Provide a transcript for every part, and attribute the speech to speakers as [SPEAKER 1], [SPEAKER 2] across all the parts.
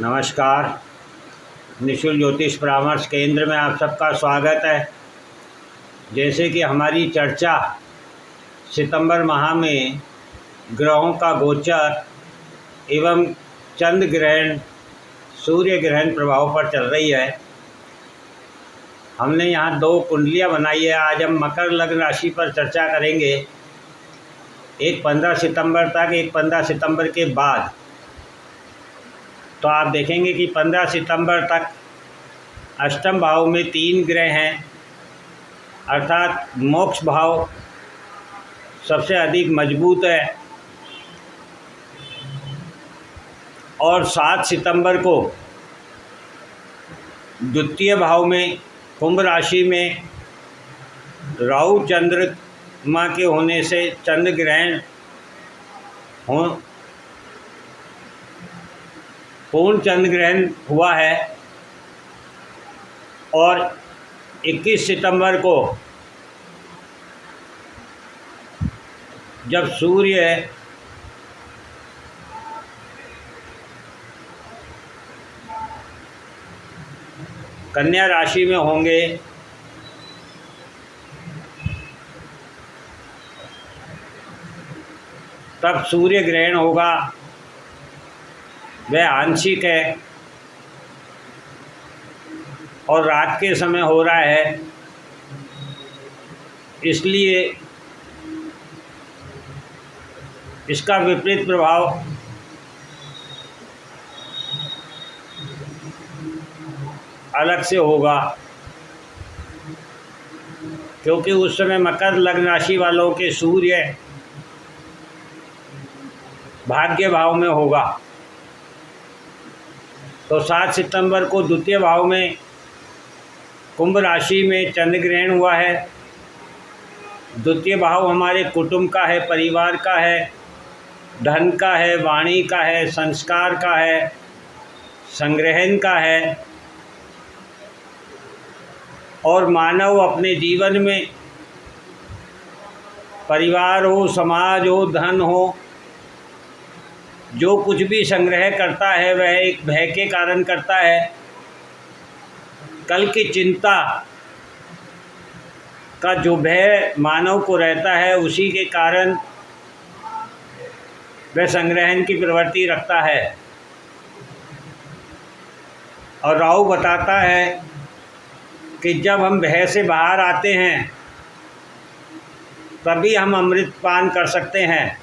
[SPEAKER 1] नमस्कार। निशुल्क ज्योतिष परामर्श केंद्र में आप सबका स्वागत है। जैसे कि हमारी चर्चा सितंबर माह में ग्रहों का गोचर एवं चंद्र ग्रहण सूर्य ग्रहण प्रभाव पर चल रही है। हमने यहाँ 2 कुंडलियाँ बनाई है। आज हम मकर लग्न राशि पर चर्चा करेंगे। एक 15 सितंबर तक, एक 15 सितंबर के बाद। तो आप देखेंगे कि 15 सितंबर तक अष्टम भाव में 3 ग्रह हैं, अर्थात मोक्ष भाव सबसे अधिक मजबूत है। और 7 सितंबर को द्वितीय भाव में कुंभ राशि में राहु चंद्रमा के होने से चंद्र ग्रहण पूर्ण चंद्र ग्रहण हुआ है। और 21 सितंबर को जब सूर्य कन्या राशि में होंगे, तब सूर्य ग्रहण होगा। वह आंशिक है और रात के समय हो रहा है, इसलिए इसका विपरीत प्रभाव अलग से होगा, क्योंकि उस समय मकर लग्न राशि वालों के सूर्य भाग्य भाव में होगा। तो 7 सितंबर को द्वितीय भाव में कुंभ राशि में चंद्र ग्रहण हुआ है। द्वितीय भाव हमारे कुटुंब का है, परिवार का है, धन का है, वाणी का है, संस्कार का है, संग्रहण का है। और मानव अपने जीवन में परिवार हो, समाज हो, धन हो, जो कुछ भी संग्रह करता है वह एक भय के कारण करता है। कल की चिंता का जो भय मानव को रहता है, उसी के कारण वह संग्रहण की प्रवृत्ति रखता है। और राहु बताता है कि जब हम भय से बाहर आते हैं तभी हम अमृत पान कर सकते हैं।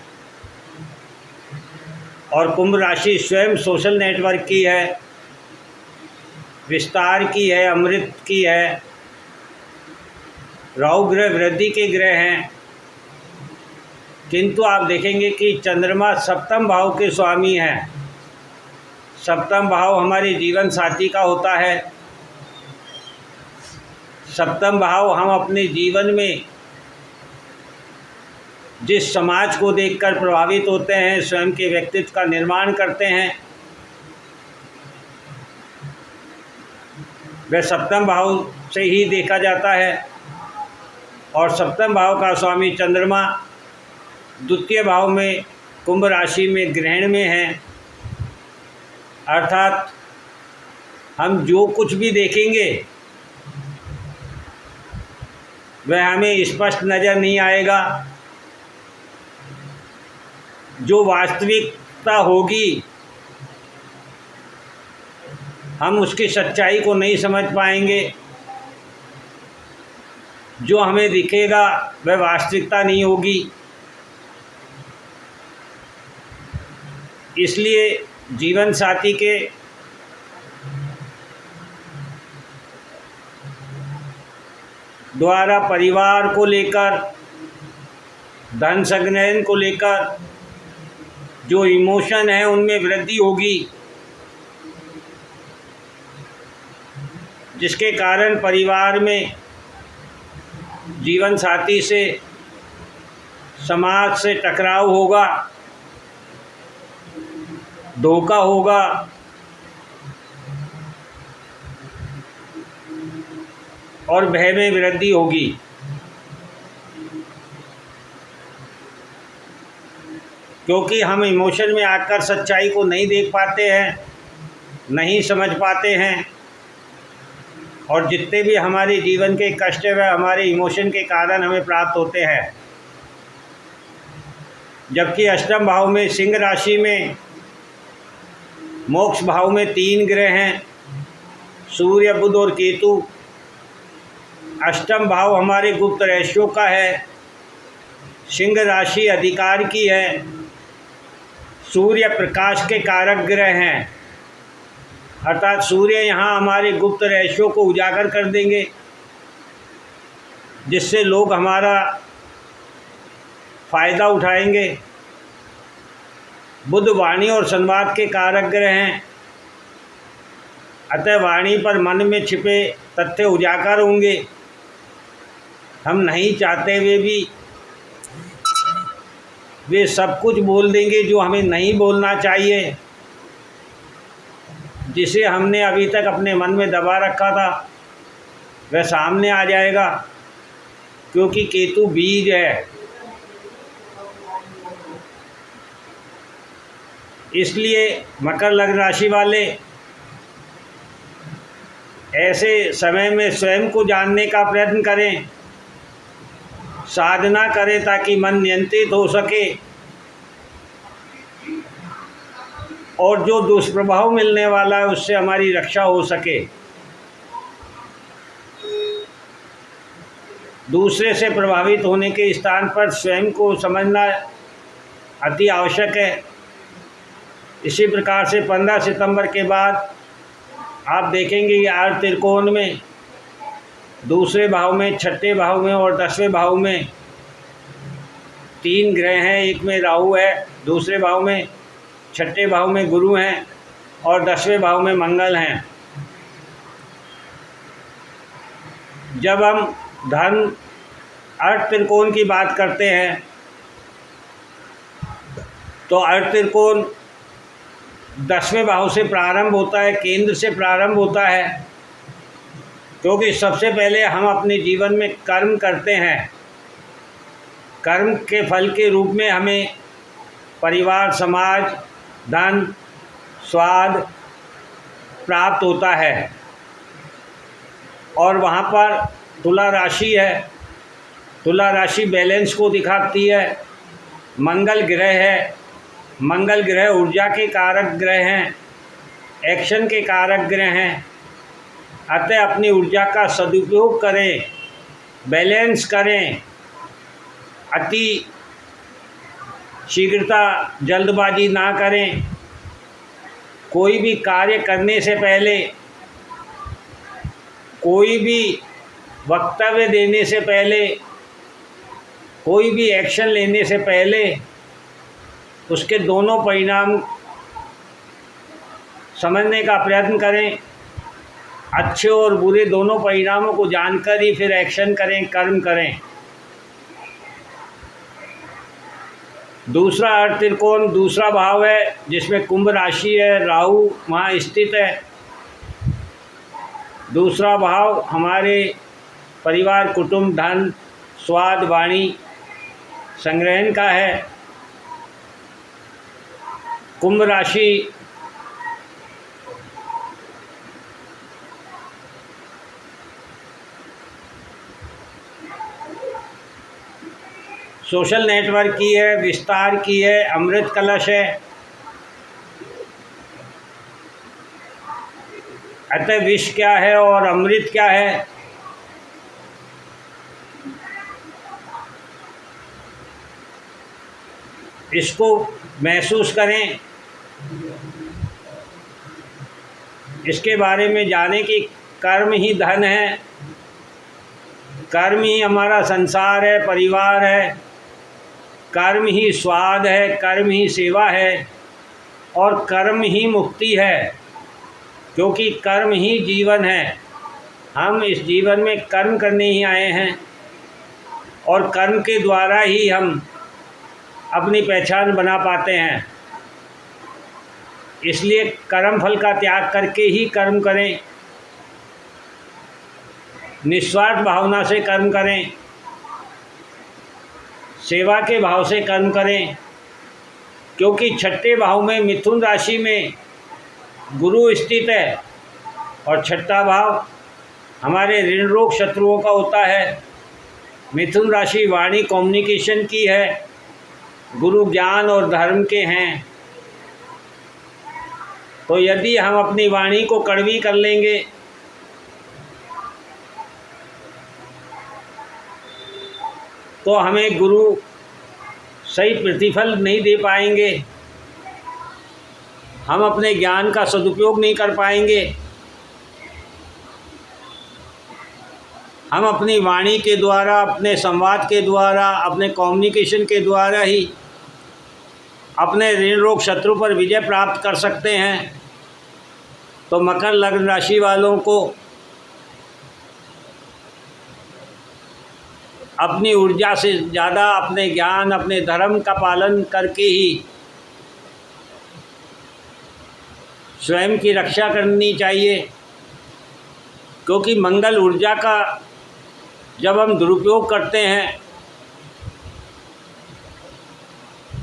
[SPEAKER 1] और कुंभ राशि स्वयं सोशल नेटवर्क की है, विस्तार की है, अमृत की है। राहु ग्रह वृद्धि के ग्रह हैं, किंतु आप देखेंगे कि चंद्रमा सप्तम भाव के स्वामी हैं। सप्तम भाव हमारे जीवन साथी का होता है। सप्तम भाव हम अपने जीवन में जिस समाज को देखकर प्रभावित होते हैं, स्वयं के व्यक्तित्व का निर्माण करते हैं, वह सप्तम भाव से ही देखा जाता है। और सप्तम भाव का स्वामी चंद्रमा द्वितीय भाव में कुंभ राशि में ग्रहण में है, अर्थात हम जो कुछ भी देखेंगे वह हमें स्पष्ट नज़र नहीं आएगा। जो वास्तविकता होगी हम उसकी सच्चाई को नहीं समझ पाएंगे। जो हमें दिखेगा वह वास्तविकता नहीं होगी। इसलिए जीवन साथी के द्वारा परिवार को लेकर, धन संग्रहण को लेकर जो इमोशन है उनमें वृद्धि होगी, जिसके कारण परिवार में, जीवन साथी से, समाज से टकराव होगा, धोखा होगा। और भय में वृद्धि होगी। क्योंकि हम इमोशन में आकर सच्चाई को नहीं देख पाते हैं, नहीं समझ पाते हैं, और जितने भी हमारे जीवन के कष्ट है वह हमारे इमोशन के कारण हमें प्राप्त होते हैं। जबकि अष्टम भाव में सिंह राशि में मोक्ष भाव में 3 ग्रह हैं, सूर्य, बुध और केतु। अष्टम भाव हमारे गुप्त रहस्यों का है, सिंह राशि अधिकार की है, सूर्य प्रकाश के कारक ग्रह हैं, अर्थात सूर्य यहाँ हमारे गुप्त रहस्यों को उजागर कर देंगे, जिससे लोग हमारा फ़ायदा उठाएंगे। बुध वाणी और संवाद के कारक ग्रह हैं, अतः वाणी पर मन में छिपे तथ्य उजागर होंगे। हम नहीं चाहते हुए भी वे सब कुछ बोल देंगे जो हमें नहीं बोलना चाहिए, जिसे हमने अभी तक अपने मन में दबा रखा था वह सामने आ जाएगा, क्योंकि केतु बीज है। इसलिए मकर लग्न राशि वाले ऐसे समय में स्वयं को जानने का प्रयत्न करें, साधना करें ताकि मन नियंत्रित हो सके और जो दुष्प्रभाव मिलने वाला है उससे हमारी रक्षा हो सके। दूसरे से प्रभावित होने के स्थान पर स्वयं को समझना अति आवश्यक है। इसी प्रकार से 15 सितंबर के बाद आप देखेंगे कि आर्थ त्रिकोण में दूसरे भाव में, छठे भाव में और 10वें भाव में 3 ग्रह हैं। एक में राहु है, दूसरे भाव में, छठे भाव में गुरु हैं और 10वें भाव में मंगल हैं। जब हम धन अर्थ त्रिकोण की बात करते हैं तो अर्थ त्रिकोण 10वें भाव से प्रारंभ होता है, केंद्र से प्रारंभ होता है, क्योंकि सबसे पहले हम अपने जीवन में कर्म करते हैं। कर्म के फल के रूप में हमें परिवार, समाज, धन, स्वाद प्राप्त होता है। और वहाँ पर तुला राशि है, तुला राशि बैलेंस को दिखाती है। मंगल ग्रह है, मंगल ग्रह ऊर्जा के कारक ग्रह हैं, एक्शन के कारक ग्रह हैं। अतः अपनी ऊर्जा का सदुपयोग करें, बैलेंस करें, अति शीघ्रता, जल्दबाजी ना करें। कोई भी कार्य करने से पहले, कोई भी वक्तव्य देने से पहले, कोई भी एक्शन लेने से पहले उसके दोनों परिणाम समझने का प्रयत्न करें। अच्छे और बुरे दोनों परिणामों को जानकर ही फिर एक्शन करें, कर्म करें। दूसरा अर्थ त्रिकोण दूसरा भाव है जिसमें कुंभ राशि है, राहु वहाँ स्थित है। दूसरा भाव हमारे परिवार, कुटुंब, धन, स्वाद, वाणी, संग्रहण का है। कुंभ राशि सोशल नेटवर्क की है, विस्तार की है, अमृत कलश है। अतः विष क्या है और अमृत क्या है, इसको महसूस करें, इसके बारे में जाने कि कर्म ही धन है, कर्म ही हमारा संसार है, परिवार है, कर्म ही स्वाद है, कर्म ही सेवा है और कर्म ही मुक्ति है, क्योंकि कर्म ही जीवन है। हम इस जीवन में कर्म करने ही आए हैं और कर्म के द्वारा ही हम अपनी पहचान बना पाते हैं। इसलिए कर्म फल का त्याग करके ही कर्म करें, निस्वार्थ भावना से कर्म करें, सेवा के भाव से कर्म करें। क्योंकि छठे भाव में मिथुन राशि में गुरु स्थित है और छठा भाव हमारे ऋण रोग शत्रुओं का होता है। मिथुन राशि वाणी कम्युनिकेशन की है, गुरु ज्ञान और धर्म के हैं। तो यदि हम अपनी वाणी को कड़वी कर लेंगे तो हमें गुरु सही प्रतिफल नहीं दे पाएंगे, हम अपने ज्ञान का सदुपयोग नहीं कर पाएंगे। हम अपनी वाणी के द्वारा, अपने संवाद के द्वारा, अपने कम्युनिकेशन के द्वारा ही अपने ऋण रोग शत्रु पर विजय प्राप्त कर सकते हैं। तो मकर लग्न राशि वालों को अपनी ऊर्जा से ज़्यादा अपने ज्ञान, अपने धर्म का पालन करके ही स्वयं की रक्षा करनी चाहिए, क्योंकि मंगल ऊर्जा का जब हम दुरुपयोग करते हैं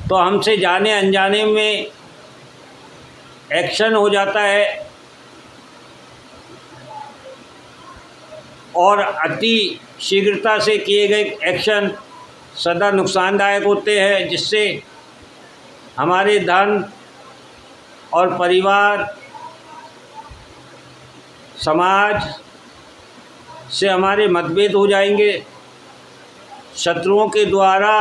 [SPEAKER 1] तो हमसे जाने अनजाने में एक्शन हो जाता है और अति शीघ्रता से किए गए एक्शन सदा नुकसानदायक होते हैं, जिससे हमारे धन और परिवार, समाज से हमारे मतभेद हो जाएंगे। शत्रुओं के द्वारा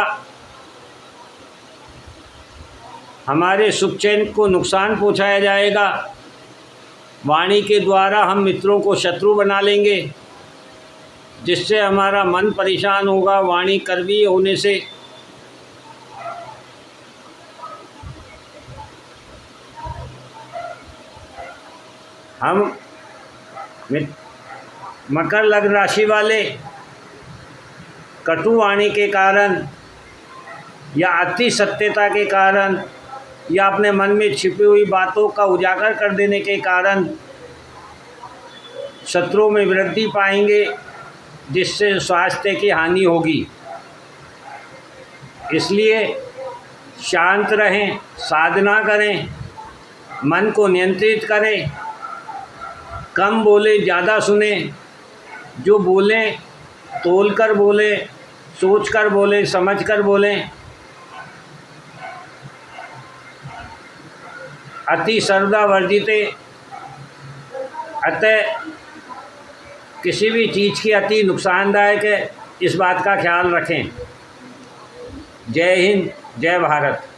[SPEAKER 1] हमारे सुख चैन को नुकसान पहुंचाया जाएगा। वाणी के द्वारा हम मित्रों को शत्रु बना लेंगे, जिससे हमारा मन परेशान होगा। वाणी कड़वी होने से हम मकर लग्न राशि वाले कटु वाणी के कारण या अति सत्यता के कारण या अपने मन में छिपी हुई बातों का उजागर कर देने के कारण शत्रुओं में वृद्धि पाएंगे, जिससे स्वास्थ्य की हानि होगी। इसलिए शांत रहें, साधना करें, मन को नियंत्रित करें, कम बोले ज़्यादा सुने, जो बोलें तोल कर बोलें, सोच कर बोलें, समझ कर बोलें। अति सर्वदा वर्जिते, अतः किसी भी चीज़ की अति नुकसानदायक है, इस बात का ख्याल रखें। जय हिंद, जय भारत।